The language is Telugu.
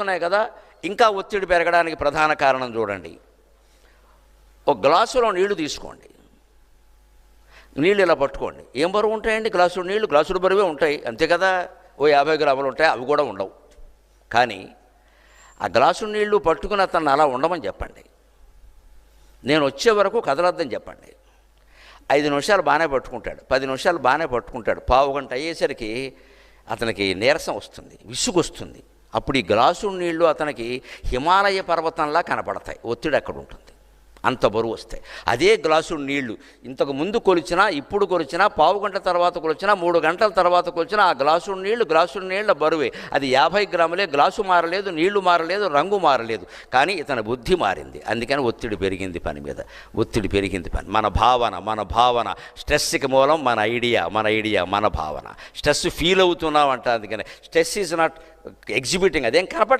ఉన్నాయి కదా, ఇంకా ఒత్తిడి పెరగడానికి ప్రధాన కారణం చూడండి. ఒక గ్లాసులో నీళ్లు తీసుకోండి, నీళ్ళు ఇలా పట్టుకోండి. ఏం బరువు ఉంటాయండి గ్లాసులో నీళ్లు? గ్లాసులు బరువే ఉంటాయి అంతే కదా. ఓ 50 గ్రాములు ఉంటాయి, అవి కూడా ఉండవు. కానీ ఆ గ్లాసు నీళ్లు పట్టుకుని అతను అలా ఉండమని చెప్పండి. నేను వచ్చే వరకు కదలొద్దని చెప్పండి. 5 నిమిషాలు బాగానే పట్టుకుంటాడు, 10 నిమిషాలు బాగానే పట్టుకుంటాడు. పావు గంట అయ్యేసరికి అతనికి నీరసం వస్తుంది, విసుగు వస్తుంది. అప్పుడు ఈ గ్లాసు నీళ్లు అతనికి హిమాలయ పర్వతంలా కనపడతాయి. ఒత్తిడి అక్కడ ఉంటుంది, అంత బరువు వస్తాయి. అదే గ్లాసు నీళ్లు ఇంతకు ముందు కొలిచినా, ఇప్పుడు కొలిచినా, పావు గంట తర్వాత కొలిచినా, 3 గంటల తర్వాత కొలిచినా ఆ గ్లాసు నీళ్ల బరువే. అది 50 గ్రాములే. గ్లాసు మారలేదు, నీళ్లు మారలేదు, రంగు మారలేదు, కానీ ఇతని బుద్ధి మారింది. అందుకని ఒత్తిడి పెరిగింది పని మీద, ఒత్తిడి పెరిగింది పని. మన భావన స్ట్రెస్కి మూలం మన ఐడియా, మన భావన. స్ట్రెస్ ఫీల్ అవుతున్నాం అంట. అందుకని స్ట్రెస్ ఈజ్ నాట్ ఎగ్జిబిటింగ్, అదేం కనపడ